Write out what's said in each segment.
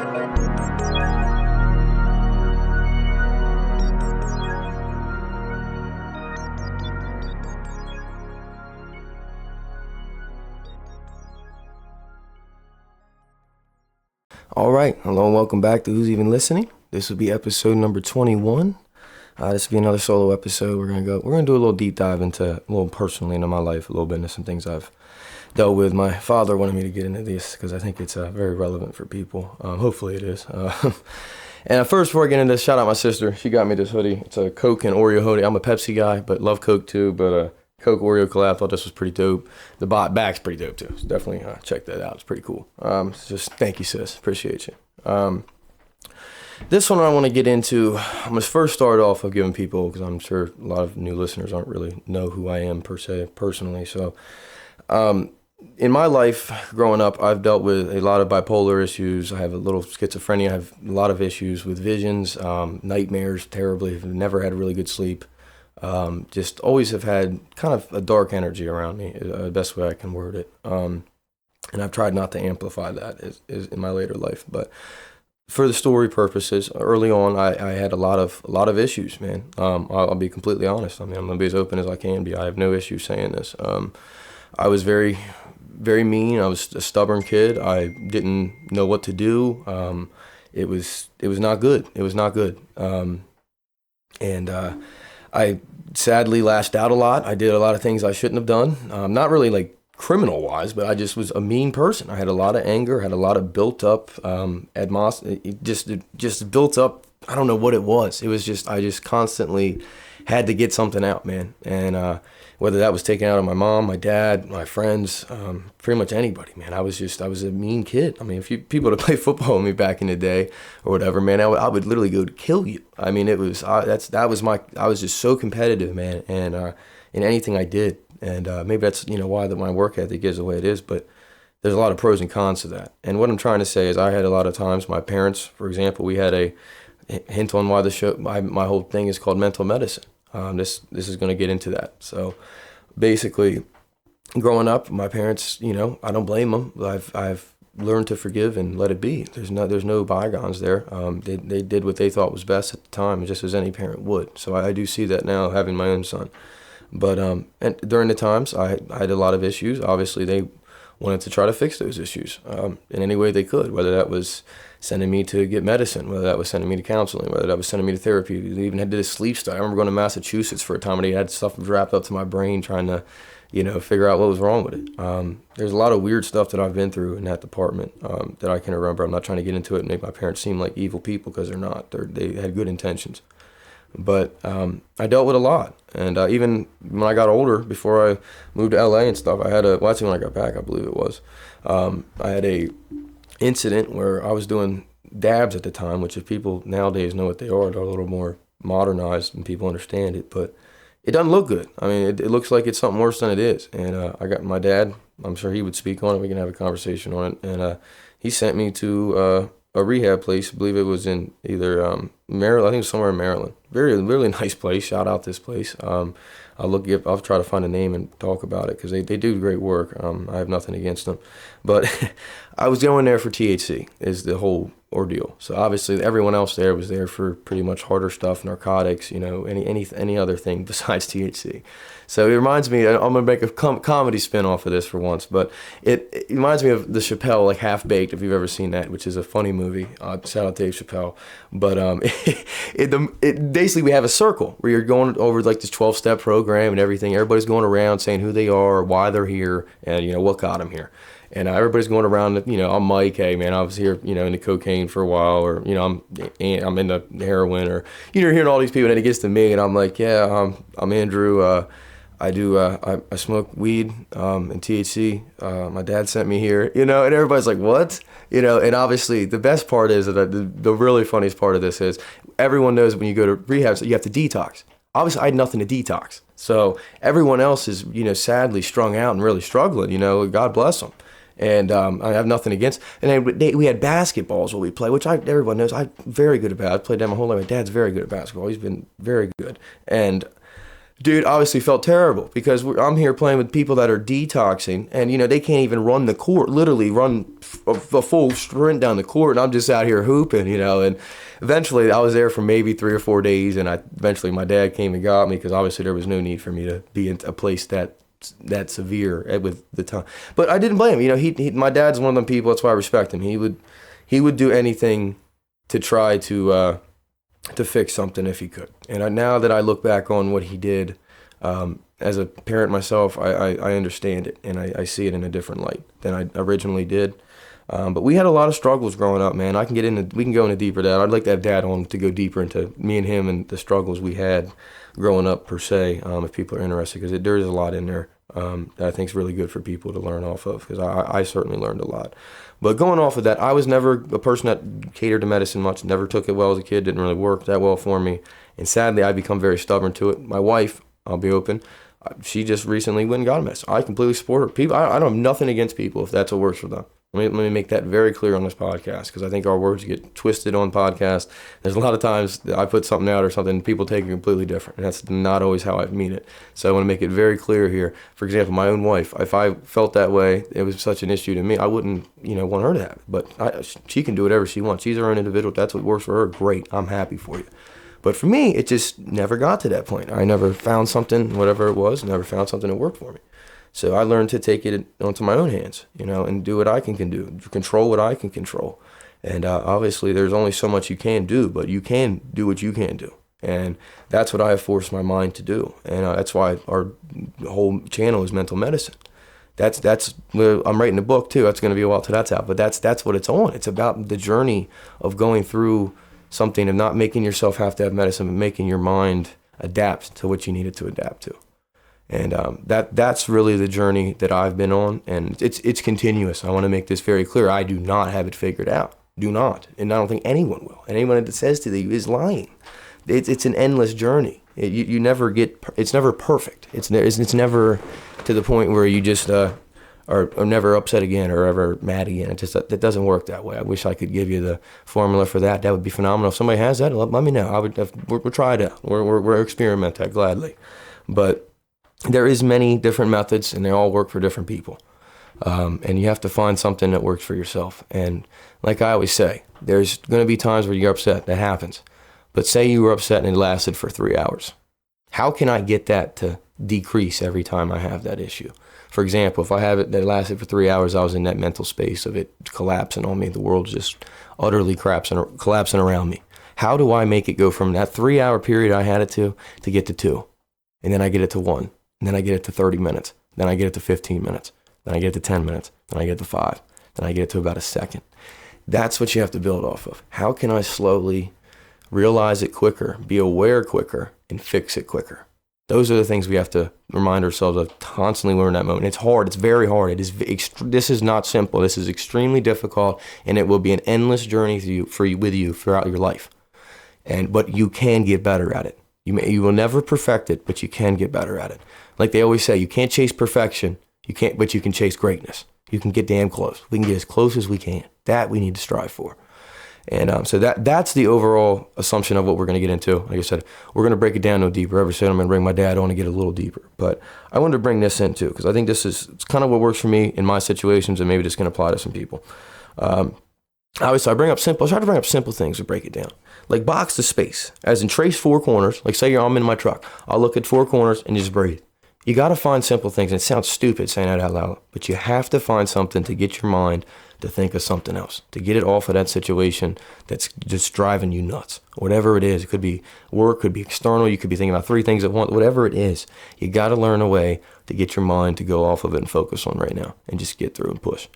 All right, hello and welcome back to Who's Even Listening. This will be episode number 21. This will be another solo episode. We're gonna do a little deep dive into a little personally into my life, a little bit into some things I've dealt with. My father wanted me to get into this because I think it's very relevant for people. Hopefully it is. And first, before I get into this, shout out my sister. She got me this hoodie. It's a Coke and Oreo hoodie. I'm a Pepsi guy, but love Coke too. But Coke Oreo collab, thought this was pretty dope. The back's pretty dope too. So definitely check that out. It's pretty cool. Just thank you, sis. Appreciate you. This one I want to get into. I'm going to first start off of giving people, because I'm sure a lot of new listeners aren't really know who I am per se personally. So in my life growing up, I've dealt with a lot of bipolar issues. I have a little schizophrenia. I have a lot of issues with visions, nightmares, terribly. I've never had really good sleep. Just always have had kind of a dark energy around me, the best way I can word it. And I've tried not to amplify that is in my later life. But for the story purposes, early on, I had a lot of issues, man. I'll be completely honest. I mean, I'm going to be as open as I can be. I have no issue saying this. I was very, very mean. I was a stubborn kid. I didn't know what to do. It was not good. It was not good. I sadly lashed out a lot. I did a lot of things I shouldn't have done. Not really like criminal wise, but I just was a mean person. I had a lot of anger, had a lot of built up it just built up. I don't know what it was. It was just, I just constantly had to get something out, man. And whether that was taken out of my mom, my dad, my friends, pretty much anybody, man. I was a mean kid. I mean, if you people to play football with me back in the day or whatever, man, I would literally go to kill you. I mean, I was just so competitive, man, and in anything I did. And maybe that's, why my work ethic is the way it is, but there's a lot of pros and cons to that. And what I'm trying to say is I had a lot of times, my parents, for example, we had a hint on why the show, my whole thing is called mental medicine. This is going to get into that. So basically, growing up, my parents, I don't blame them. I've learned to forgive and let it be. There's no bygones there. They did what they thought was best at the time, just as any parent would. So I do see that now, having my own son. But and during the times, I had a lot of issues. Obviously, they wanted to try to fix those issues in any way they could, whether that was sending me to get medicine, whether that was sending me to counseling, whether that was sending me to therapy. They even did a sleep study. I remember going to Massachusetts for a time, and they had stuff wrapped up to my brain trying to, figure out what was wrong with it. There's a lot of weird stuff that I've been through in that department that I can remember. I'm not trying to get into it and make my parents seem like evil people, because they're not. They had good intentions. But I dealt with a lot. And even when I got older, before I moved to LA and stuff, actually when I got back, I believe it was, I had a incident where I was doing dabs at the time, which if people nowadays know what they are, they're a little more modernized and people understand it, but it doesn't look good. I mean, it looks like it's something worse than it is. And I got my dad, I'm sure he would speak on it. We can have a conversation on it. And he sent me to a rehab place. I believe it was in either Maryland. I think it was somewhere in Maryland. Very, really nice place. Shout out this place. I'll try to find a name and talk about it, because they do great work. I have nothing against them, but I was going there for THC is the whole ordeal. So obviously everyone else there was there for pretty much harder stuff, narcotics, any other thing besides THC. So it reminds me, I'm gonna make a comedy spin off of this for once, but it reminds me of the Chappelle, like Half Baked, if you've ever seen that, which is a funny movie. Shout out Dave Chappelle. But it basically, we have a circle where you're going over like this 12-step program and everything. Everybody's going around saying who they are, why they're here, and what got them here. And everybody's going around, I'm Mike, hey man, I was here, into cocaine for a while, or, I'm into heroin, or, you're hearing all these people, and it gets to me, and I'm like, yeah, I'm Andrew, I smoke weed, and THC, my dad sent me here, and everybody's like, what? And obviously the best part is that the really funniest part of this is everyone knows when you go to rehab, you have to detox. Obviously I had nothing to detox. So everyone else is, sadly strung out and really struggling, God bless them. And I have nothing against. And then we had basketballs where we play, which everyone knows I'm very good at. I've played that my whole life. My dad's very good at basketball. He's been very good. And Dude, obviously felt terrible because I'm here playing with people that are detoxing, and they can't even run the court, literally run a full sprint down the court, and I'm just out here hooping, and eventually I was there for maybe 3 or 4 days, and eventually my dad came and got me because obviously there was no need for me to be in a place that severe with the time. But I didn't blame him. My dad's one of them people. That's why I respect him. He would do anything to try to fix something if he could. And now that I look back on what he did, as a parent myself, I understand it, and I see it in a different light than I originally did. But we had a lot of struggles growing up, man. We can go into deeper that. I'd like to have Dad on to go deeper into me and him and the struggles we had growing up per se, if people are interested, because there is a lot in there that I think is really good for people to learn off of, because I certainly learned a lot. But going off of that, I was never a person that catered to medicine much, never took it well as a kid, didn't really work that well for me. And sadly, I become very stubborn to it. My wife, I'll be open, she just recently went and got a medicine. I completely support her. People, I don't have nothing against people if that's what works for them. Let me make that very clear on this podcast, because I think our words get twisted on podcasts. There's a lot of times that I put something out or something, people take it completely different, and that's not always how I mean it. So I want to make it very clear here. For example, my own wife, if I felt that way, it was such an issue to me, I wouldn't, want her to have it. But she can do whatever she wants. She's her own individual. If that's what works for her, great. I'm happy for you. But for me, it just never got to that point. I never found something, whatever it was, never found something that worked for me. So I learned to take it onto my own hands, and do what I can do, control what I can control. And obviously there's only so much you can do, but you can do what you can do. And that's what I have forced my mind to do. And that's why our whole channel is mental medicine. That's I'm writing a book too. That's going to be a while till that's out, but that's what it's on. It's about the journey of going through something, of not making yourself have to have medicine, but making your mind adapt to what you need it to adapt to. And that's really the journey that I've been on, and it's continuous. I want to make this very clear. I do not have it figured out. Do not, and I don't think anyone will. And anyone that says to you is lying. It's an endless journey. You never get. It's never perfect. It's never to the point where you just are never upset again or ever mad again. It doesn't work that way. I wish I could give you the formula for that. That would be phenomenal. If somebody has that, let me know. We'll try it out. We'll experiment that gladly, but. There is many different methods, and they all work for different people. And you have to find something that works for yourself. And like I always say, there's going to be times where you're upset. That happens. But say you were upset and it lasted for 3 hours. How can I get that to decrease every time I have that issue? For example, if I have it that lasted for 3 hours, I was in that mental space of it collapsing on me. The world's just utterly collapsing around me. How do I make it go from that 3 hour period I had it to get to 2? And then I get it to 1. And then I get it to 30 minutes. Then I get it to 15 minutes. Then I get it to 10 minutes. Then I get it to 5. Then I get it to about a second. That's what you have to build off of. How can I slowly realize it quicker, be aware quicker, and fix it quicker? Those are the things we have to remind ourselves of constantly when we're in that moment. It's hard. It's very hard. This is not simple. This is extremely difficult, and it will be an endless journey with you throughout your life. But you can get better at it. You will never perfect it, but you can get better at it. Like they always say, you can't chase perfection, but you can chase greatness. You can get damn close. We can get as close as we can. That we need to strive for. And so that's the overall assumption of what we're going to get into. Like I said, we're going to break it down no deeper. Every so I'm going to bring my dad on to get a little deeper. But I wanted to bring this in too, because I think it's kind of what works for me in my situations, and maybe this can apply to some people. Obviously, I try to bring up simple things to break it down. Like box the space, as in trace 4 corners. Like say I'm in my truck. I'll look at 4 corners and just breathe. You got to find simple things. And it sounds stupid saying that out loud, but you have to find something to get your mind to think of something else, to get it off of that situation that's just driving you nuts. Whatever it is, it could be work, could be external. You could be thinking about 3 things at once. Whatever it is, you got to learn a way to get your mind to go off of it and focus on right now, and just get through and push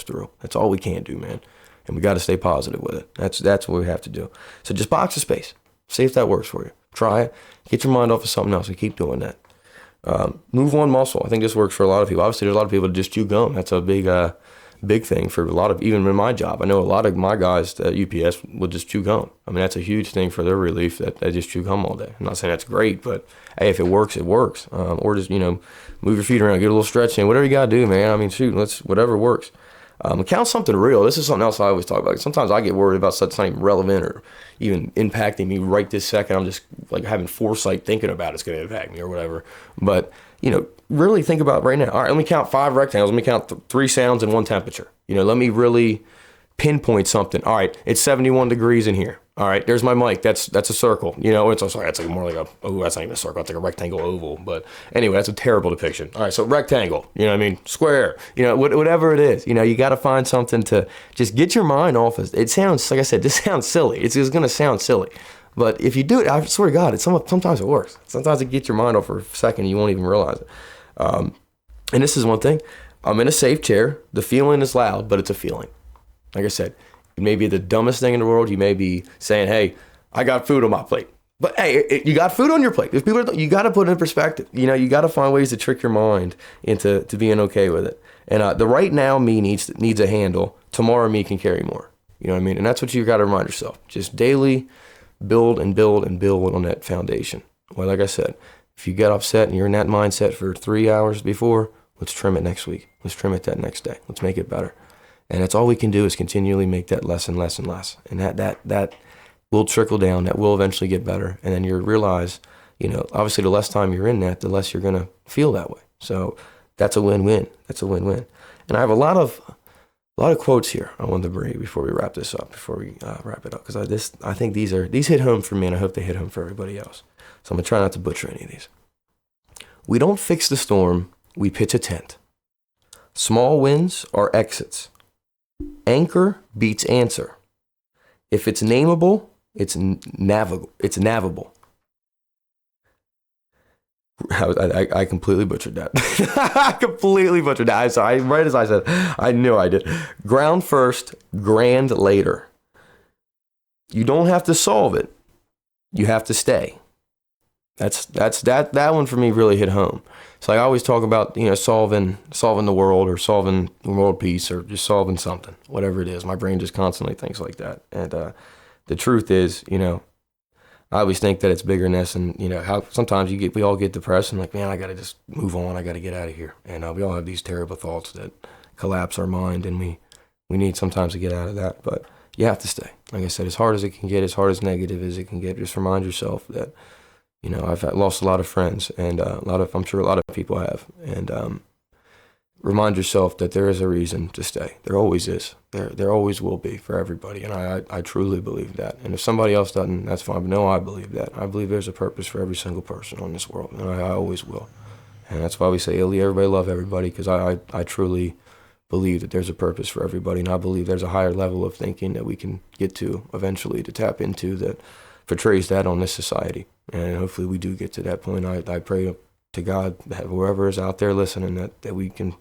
through. That's all we can do, man. And we got to stay positive with it. That's what we have to do. So just box the space. See if that works for you. Try it. Get your mind off of something else and keep doing that. Move one muscle. I think this works for a lot of people. Obviously, there's a lot of people that just chew gum. That's a big thing for a lot of, even in my job. I know a lot of my guys at UPS will just chew gum. I mean, that's a huge thing for their relief, that they just chew gum all day. I'm not saying that's great, but hey, if it works, it works. Or just, move your feet around, get a little stretch in, whatever you got to do, man. I mean, shoot, whatever works. Count something real. This is something else I always talk about. Sometimes I get worried about stuff that's not even relevant or even impacting me right this second. I'm just like having foresight thinking about it's going to impact me or whatever. But, really think about right now. All right, let me count 5 rectangles. Let me count 3 sounds and 1 temperature. Let me really pinpoint something. All right, it's 71 degrees in here. All right, there's my mic. That's a circle. That's like more like that's not even a circle. It's like a rectangle oval. But anyway, that's a terrible depiction. All right, so rectangle. Square. Whatever it is. You got to find something to just get your mind off of. It sounds, like I said, this sounds silly. It's going to sound silly. But if you do it, I swear to God, sometimes it works. Sometimes it gets your mind off for a second and you won't even realize it. And this is one thing. I'm in a safe chair. The feeling is loud, but it's a feeling. Like I said, it may be the dumbest thing in the world. You may be saying, hey, I got food on my plate. But hey, you got food on your plate. If people, you got to put it in perspective. You got to find ways to trick your mind into being okay with it. And the right now me needs a handle. Tomorrow me can carry more. You know what I mean? And that's what you got to remind yourself. Just daily build and build and build on that foundation. Well, like I said, if you get upset and you're in that mindset for 3 hours before, let's trim it next week. Let's trim it that next day. Let's make it better. And that's all we can do is continually make that less and less and less. And that will trickle down. That will eventually get better. And then you realize, obviously the less time you're in that, the less you're going to feel that way. So that's a win-win. That's a win-win. And I have a lot of quotes here I wanted to bring before we wrap this up, before we wrap it up. Because I think these hit home for me, and I hope they hit home for everybody else. So I'm going to try not to butcher any of these. We don't fix the storm, we pitch a tent. Small wins are exits. Anchor beats answer. If it's nameable, it's navigable. I completely butchered that. I completely butchered that. So right as I said, I knew I did. Ground first, grand later. You don't have to solve it. You have to stay. That one for me really hit home. So I always talk about, solving the world or solving world peace or just solving something, whatever it is. My brain just constantly thinks like that. And the truth is, I always think that it's bigger than this. And, how sometimes we all get depressed and like, man, I got to just move on. I got to get out of here. And we all have these terrible thoughts that collapse our mind, and we need sometimes to get out of that. But you have to stay. Like I said, as hard as it can get, as hard as negative as it can get, just remind yourself that, I've lost a lot of friends, and I'm sure a lot of people have. And remind yourself that there is a reason to stay. There always is. There always will be for everybody. And I truly believe that. And if somebody else doesn't, that's fine. But no, I believe that. I believe there's a purpose for every single person on this world. And I always will. And that's why we say, everybody love everybody, because I truly believe that there's a purpose for everybody. And I believe there's a higher level of thinking that we can get to eventually, to tap into, that portrays that on this society. And hopefully we do get to that point. I pray to God that whoever is out there listening, that we can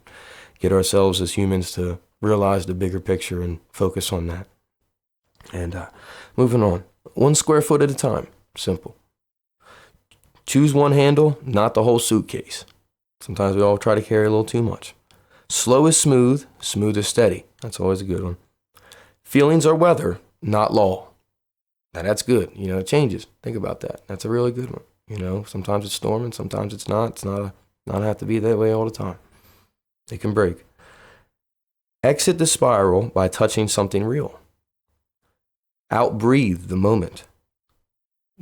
get ourselves as humans to realize the bigger picture and focus on that. And moving on, 1 square foot at a time. Simple. Choose one handle, not the whole suitcase. Sometimes we all try to carry a little too much. Slow is smooth, smooth is steady. That's always a good one. Feelings are weather, not law. Now that's good. It changes. Think about that. That's a really good one. Sometimes it's storming, sometimes it's not. It's not have to be that way all the time. It can break. Exit the spiral by touching something real. Outbreathe the moment.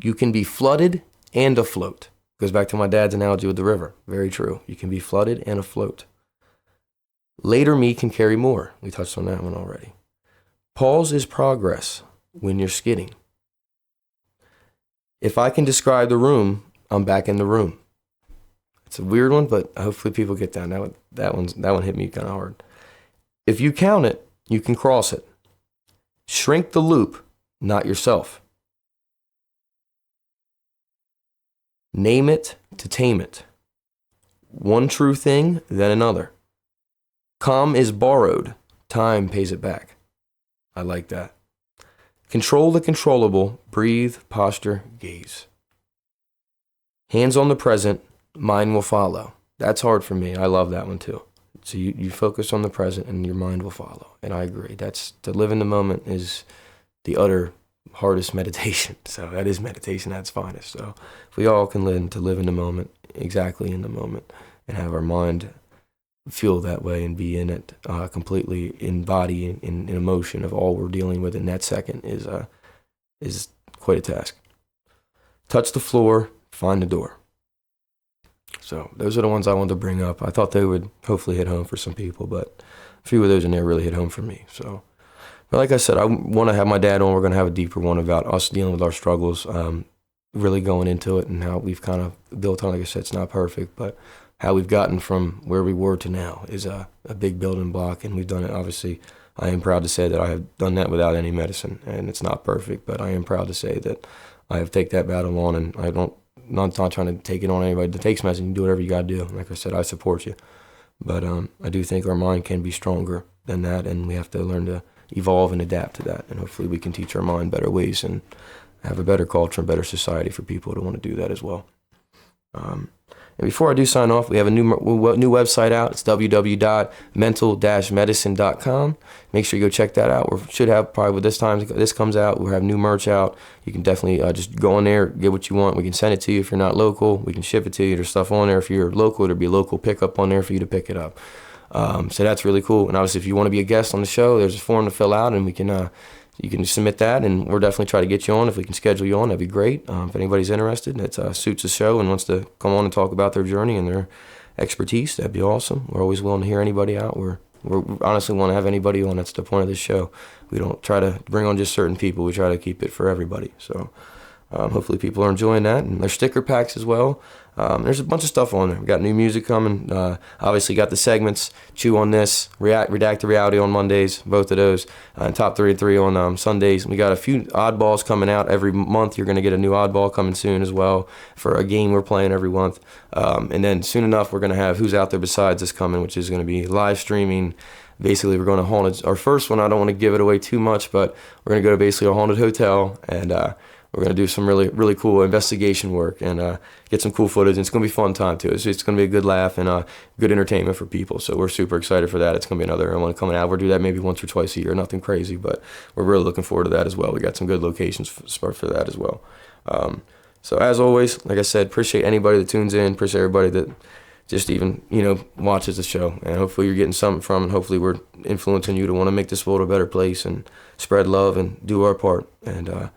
You can be flooded and afloat. Goes back to my dad's analogy with the river. Very true. You can be flooded and afloat. Later me can carry more. We touched on that one already. Pause is progress when you're skidding. If I can describe the room, I'm back in the room. It's a weird one, but hopefully people get that. That one hit me kind of hard. If you count it, you can cross it. Shrink the loop, not yourself. Name it to tame it. One true thing, then another. Calm is borrowed. Time pays it back. I like that. Control the controllable. Breathe, posture, gaze. Hands on the present. Mind will follow. That's hard for me. I love that one too. So you focus on the present and your mind will follow. And I agree. To live in the moment is the utter hardest meditation. So that is meditation at its finest. So if we all can learn to live in the moment, exactly in the moment, and have our mind feel that way and be in it completely, in body, in emotion of all we're dealing with in that second is quite a task. Touch the floor, find the door. So those are the ones I wanted to bring up. I thought they would hopefully hit home for some people, but a few of those in there really hit home for me. So, but like I said, I want to have my dad on. We're going to have a deeper one about us dealing with our struggles, really going into it and how we've kind of built on. Like I said, it's not perfect, but how we've gotten from where we were to now is a big building block, and we've done it. Obviously, I am proud to say that I have done that without any medicine, and it's not perfect, but I am proud to say that I have taken that battle on, and not trying to take it on anybody that takes medicine. You can do whatever you got to do. Like I said, I support you. But I do think our mind can be stronger than that, and we have to learn to evolve and adapt to that. And hopefully we can teach our mind better ways and have a better culture and better society for people to want to do that as well. And before I do sign off, we have a new website out. It's www.mental-medicine.com. Make sure you go check that out. We should have, probably with this comes out, we'll have new merch out. You can definitely just go on there, get what you want. We can send it to you if you're not local. We can ship it to you. There's stuff on there. If you're local, there'll be a local pickup on there for you to pick it up. So that's really cool. And obviously, if you want to be a guest on the show, there's a form to fill out, and we can you can submit that, and we'll definitely try to get you on. If we can schedule you on, that'd be great. If anybody's interested, that suits the show and wants to come on and talk about their journey and their expertise, that'd be awesome. We're always willing to hear anybody out. We honestly want to have anybody on. That's the point of this show. We don't try to bring on just certain people. We try to keep it for everybody. So hopefully people are enjoying that. And there's sticker packs as well. There's a bunch of stuff on there. We got new music coming. Obviously got the segments, Chew on This, Redacted Reality on Mondays, both of those, and Top 3 at 3 on Sundays. We got a few oddballs coming out every month. You're going to get a new oddball coming soon as well for a game we're playing every month. And then soon enough, we're going to have Who's Out There Besides Us coming, which is going to be live streaming. Basically, we're going to haunted. Our first one, I don't want to give it away too much, but we're going to go to basically a haunted hotel, and we're going to do some really, really cool investigation work and get some cool footage. And it's going to be a fun time, too. It's going to be a good laugh and good entertainment for people. So we're super excited for that. It's going to be another one coming out. We'll do that maybe once or twice a year. Nothing crazy, but we're really looking forward to that as well. We got some good locations for that as well. So as always, like I said, appreciate anybody that tunes in. Appreciate everybody that just even, watches the show. And hopefully you're getting something from it. Hopefully we're influencing you to want to make this world a better place and spread love and do our part. And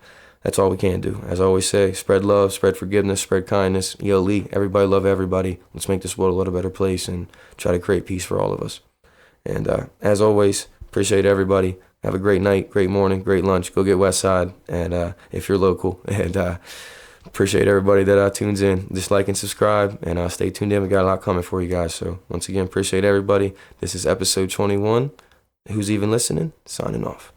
that's all we can do. As I always say, spread love, spread forgiveness, spread kindness. Yo, Lee, everybody love everybody. Let's make this world a little better place and try to create peace for all of us. And as always, appreciate everybody. Have a great night, great morning, great lunch. Go get West Side, and if you're local. And appreciate everybody that tunes in. Just like and subscribe, and stay tuned in. We got a lot coming for you guys. So once again, appreciate everybody. This is episode 21. Who's Even Listening? Signing off.